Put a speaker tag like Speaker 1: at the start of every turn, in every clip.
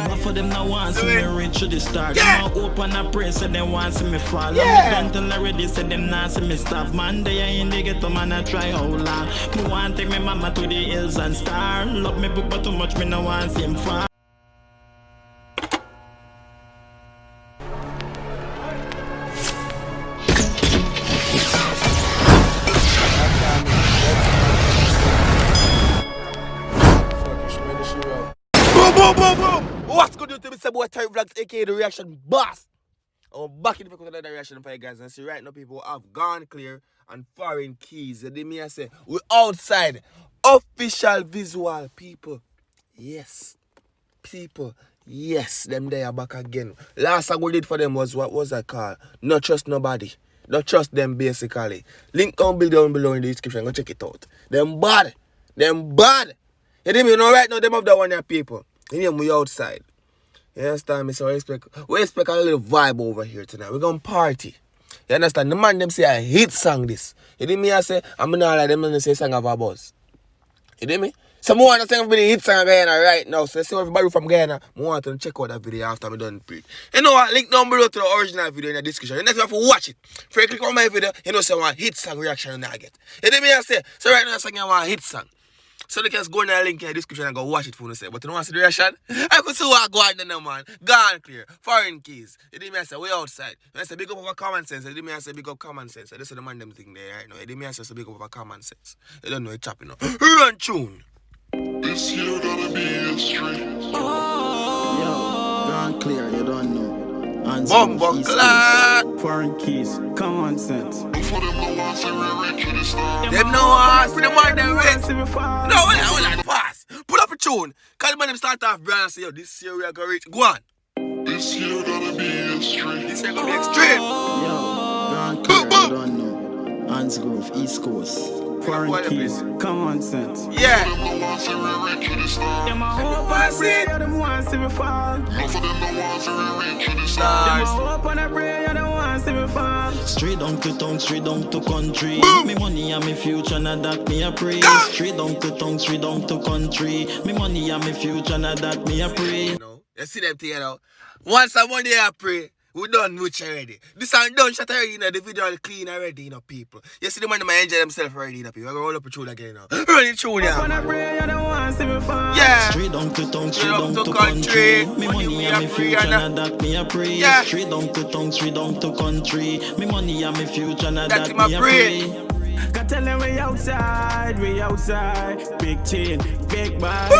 Speaker 1: But for them now want see me reach to the start. Them now open a prayer, so them want see me fall. I'm done till already, so them not see me stop. Monday I in the ghetto, man, I try how long. Me want take me mama to the hills and star. Love me book, but too much me no want see him fall.
Speaker 2: What's good to me, boy? Tyrekevlogs, aka the reaction boss. I'm back in the another reaction for you guys. And see, right now, people have Gonclear and foreign Kiyz. And me, I say, we're outside. Official visual, people. Yes. People. Yes, them they are back again. Last song we did for them was, what was that called? Not trust nobody. Not trust them, basically. Link down below in the description. Go check it out. Them bad. Them bad. You know, right now, them have that one there, people. And we outside. You understand me? So we expect a little vibe over here tonight. We're gonna party. You understand? The man them say a hit song this. You know me? I say, I'm not like them and say song of a buzz. You know me? So I want to sing for the hit song of Guyana right now. So see everybody from Guyana, I want to check out that video after I'm done preach. You know what? Link down below to the original video in the description. You next have to watch it. If you click on my video, you know say I want hit song reaction and I get. You know me? I say, so right now I'm saying I want a hit song. So they can just go in the link in the description and go watch it for you. But you don't want to see the reaction? I could see what go on there, man. Gonclear, foreign Kiyz. You didn't I say, we outside. I say, big up over common sense. You didn't I say, big up common sense. This is the man them thing there right now. You didn't I say, big up over common sense. You don't know it's chopping now. Run tune.
Speaker 3: This year gonna be a street.
Speaker 1: Yo, Gonclear, you don't know.
Speaker 2: Gonclear.
Speaker 1: Foreign Kiyz, common sense.
Speaker 3: For them no one say we reach to the start.
Speaker 2: Them no one for the man them rich. No, hold on, pass. Pull up a tune. Cause the man them start off brand and say, yo, this year we are gonna reach. Go on.
Speaker 3: This year gonna be a street.
Speaker 2: This year gonna be extreme.
Speaker 1: Yo, Gonclear, you don't know. Hans Grove, East Coast. Foreign Kiyz, common sense.
Speaker 2: Yeah.
Speaker 3: For them no one say we reach to the start.
Speaker 1: Them a hope and pray, you them want see me fall.
Speaker 3: No for them no one say we reach to the
Speaker 1: Them a
Speaker 3: start.
Speaker 1: hope and pray, you them want see me fall. Straight down to town, straight down to country. Me money and me future, and that me a pray. Straight down to town, straight down to country. Me money and me future, and that me a pray.
Speaker 2: You see them thing, you know. Once a Monday I pray, we done which already. This song done shot already, you know. The video all clean already, you know, people. You see the man them enjoy themselves already, you know, people. I'm gonna roll up a tune again, you know. Run it through, yeah. Yeah.
Speaker 1: Straight down to town, straight down to country. Me money and me future, and that me a pray.
Speaker 2: Yeah.
Speaker 1: Straight down to town, straight down to country. Me money and me future, and
Speaker 2: That
Speaker 1: that
Speaker 2: my
Speaker 1: me a
Speaker 2: pray.
Speaker 1: pray. Can tell them we outside. Big chain, big bike.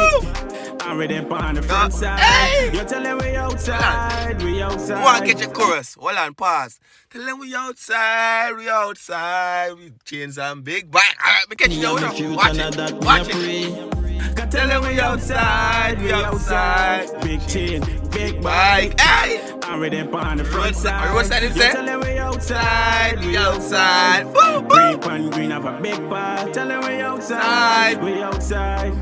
Speaker 1: And we them on the front side.
Speaker 2: Hey!
Speaker 1: You tell them we outside.
Speaker 2: You want to get your chorus? Hold on, pause. Tell them we outside. We chains and big bike. Alright, me catch you now. Watch it. Watch it.
Speaker 1: Tell them we outside. Big chain, big bike.
Speaker 2: Hey!
Speaker 1: And we them on the front side.
Speaker 2: What side is that?
Speaker 1: Tell them we
Speaker 2: We outside.
Speaker 1: outside. Green green have a big bar. Tell them we outside. We outside.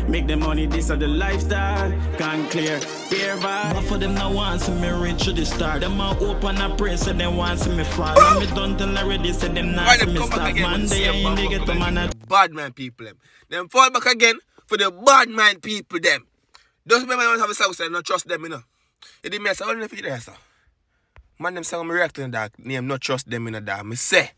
Speaker 1: Make the money, this are the lifestyle. Gonclear, beer vibe. But for them now want see me reach to the start. Them a open a prayer, so them want see me fall. And me done till already, so them not see me stop. Monday I in the ghetto, man.
Speaker 2: Bad man people them fall back again for the bad man people them. Those men don't have a south side, not trust them, you know. You didn't say, I don't know if you there, sir. Man them say I'm reacting that name, not trust them in a dog. Me say.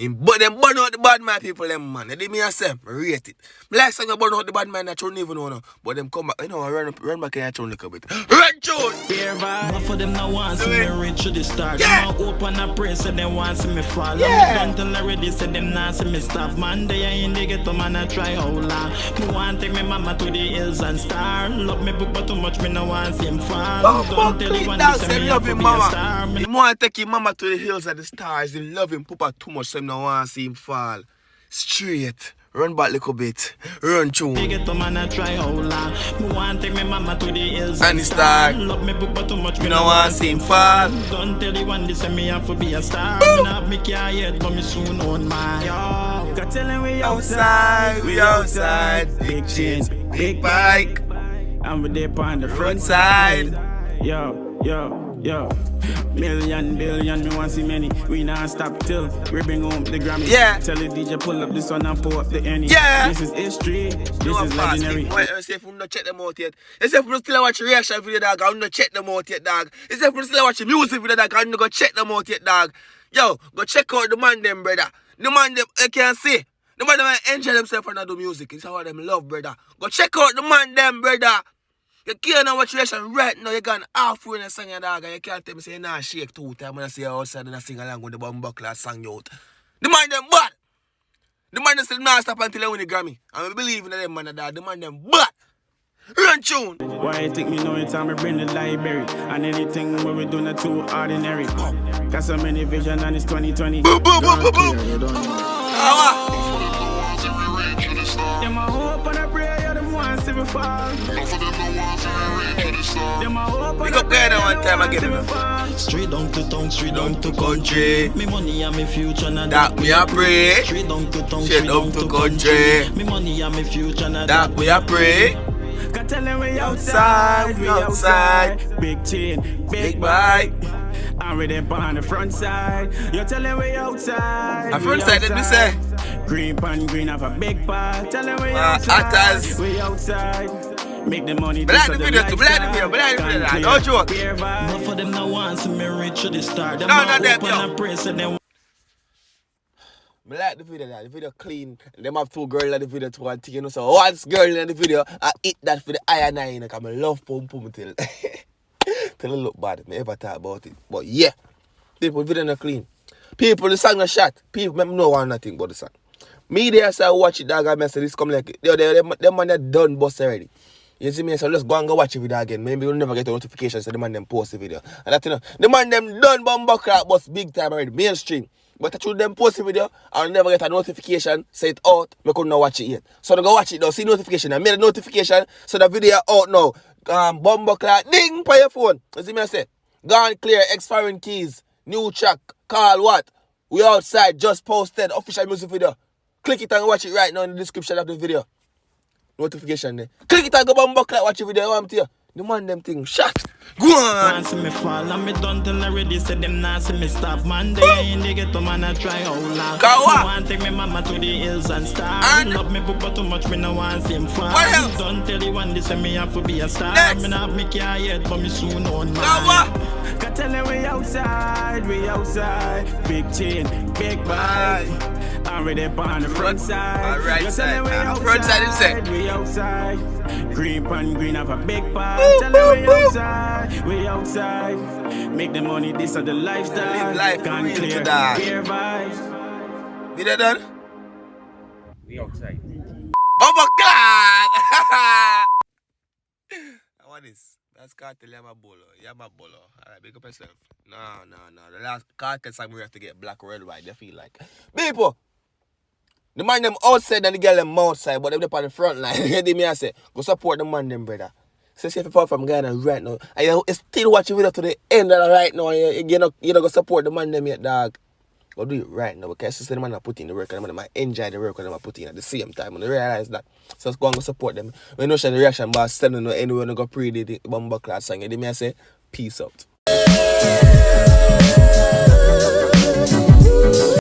Speaker 2: But them burn out the bad man people, them man. They did me a say, rate it. Me like saying burn out the bad man that you don't even know. But them come back, you know, run back in that tune a little bit. Run tune! But
Speaker 1: for them now want see me reach to the start. Them a open a prayer, so them want see me fall. I'm done till already, so them not see me stop. Monday I in the ghetto, man, I try how long. Me want take me mama to the hills and star. Love me book, but too much me no want see him fall. Don't tell you one day, say me have to be a star.
Speaker 2: You want to take your mama to the hills and the stars. You love him, Papa too much, so no want to see him fall. Straight. Run back a little bit. Run tune.
Speaker 1: Get to man, I try how long. Me want take me mama to the hills
Speaker 2: and the star.
Speaker 1: Love me book, but too much
Speaker 2: Me no want to see him fall.
Speaker 1: Don't tell you one day, say me have to be a star. Me not have me car yet, but me soon own mine. Yo, got telling we outside. Big chains, big bike. And we there on the front side. Yo, Yo, million, billion, me want see many. We not stop till we bring home the Grammy.
Speaker 2: Yeah.
Speaker 1: Tell the DJ pull up this one and pull up the any.
Speaker 2: Yeah.
Speaker 1: This is history. This
Speaker 2: No,
Speaker 1: is legendary.
Speaker 2: Wait, say if we not check them out yet. It's if we still watch reaction video, dog. I not check them out yet, dog. It's if we still watch music video, dog. I not go check them out yet, dog. Yo, go check out the man them, brother. The man them, you can see. The man them enjoy themselves and do music. It's how them love, brother. Go check out the man them, brother. You can't watch reaction right now. You gone halfway in the song, dog. And you can't tell me say you nah shake 2 times when I see you outside and I sing along with the Gonclear song you out. The man them bad. The man them still not stop until they win the Grammy. And I believe in them man, dog. The man them bad. Run tune.
Speaker 1: Why you think me know it's time to bring the library? And anything what we do not too ordinary. Got so many vision and it's 2020.
Speaker 2: Boom, boom, boom, boom, boom.
Speaker 1: Them a hope and a prayer, you them want to see me fall. Them a hope
Speaker 2: We
Speaker 1: and
Speaker 2: go
Speaker 1: a prayer,
Speaker 2: Guyana one
Speaker 1: you
Speaker 2: time
Speaker 1: want to
Speaker 2: again.
Speaker 1: see me fall.
Speaker 4: Straight down to town, straight down to
Speaker 2: Country.
Speaker 4: Me money and me future, now
Speaker 2: That me a pray.
Speaker 4: Straight down to town,
Speaker 2: Straight down to country.
Speaker 4: Me money and me future, now
Speaker 2: That we a pray.
Speaker 1: Can tell them we outside, we outside. Big chain, big bike. And we there on the front side. You tell them we outside.
Speaker 2: The front side, let me say.
Speaker 1: Green pan green have a big part. Tell them we
Speaker 2: Actors.
Speaker 1: outside. We outside. Make the money.
Speaker 2: But like the video too, but like the video, but like the video. Don't joke.
Speaker 4: Enough for them now want to me reach to the star. Them
Speaker 2: No,
Speaker 4: a
Speaker 2: not them,
Speaker 4: hope
Speaker 2: yo.
Speaker 4: and a pray, so them
Speaker 2: I like the video, that. The video clean. Them have 2 girls in the video too. And you know, so once girl in the video, I eat that for the eye and eye. Because I love pum till till it look bad. I ever talk about it. But yeah, people, video not clean. People, the song not shot. People, me know one nothing about the song. Me there, so I watch it, dog, and I say this come like, them man that done bust already. You see me, so let's go and go watch the video again. Maybe we'll never get a notification, so the man them post the video. And that, you know, the man them done Gonclear bust big time already, mainstream. But I should them post the video, I'll never get a notification, say it out, I couldn't watch it yet. So I go watch it now, see notification, I made a notification, so the video out now. Gonclear, ding, by your phone. You see me, I say, Gonclear, ex-foreign Kiyz, new track, call what? We outside, just posted, official music video. Click it and watch it right now in the description of the video. Notification there. Click it and go Gonclear, watch the video, I'm tell you. The man them thing shot. Go on.
Speaker 4: want see me fall and me done till already. Say them not see me stop. Man, they in the ghetto, man, I try how long.
Speaker 2: Go on.
Speaker 4: Me want take me mama to the hills and star.
Speaker 2: And
Speaker 4: love me papa too much, me no want see him fall.
Speaker 2: What else?
Speaker 4: Don't tell you one day say me have to be a star.
Speaker 2: Next.
Speaker 4: Me not have me car yet, but me soon on
Speaker 2: Go
Speaker 4: mine.
Speaker 2: on.
Speaker 1: Can tell them we outside. Big chain, big bike. And we there on the front side.
Speaker 2: Alright
Speaker 1: You tell
Speaker 2: side.
Speaker 1: them we
Speaker 2: And the front side is set.
Speaker 1: We outside. Green pan green have a big part. Tell them we outside. Make the money, this is the lifestyle.
Speaker 2: Live life
Speaker 1: Can
Speaker 2: real
Speaker 1: clear,
Speaker 2: to that.
Speaker 1: clear vibes.
Speaker 2: Video done?
Speaker 5: We outside.
Speaker 2: Oh my God! What is? That's Cartel, you're my bolo. You're my bolo. Alright, big up yourself. No. The last Cartel song we have to get black worldwide, they feel like. People! The man them outside and the girl them outside, but them up on the front line. You hear me I say, go support the man them, brother. So see if you fall from Guyana right now, and you still watch the video to the end of right now, and you know go support the man them yet, dog. Go do it right now, because the man I put in the work, and the man might enjoy the work and I put in at the same time, and they realize that. So let's go and go support them. When you know the reaction, but still no anywhere, no go pre the Gonclear song. You hear me I say, peace out.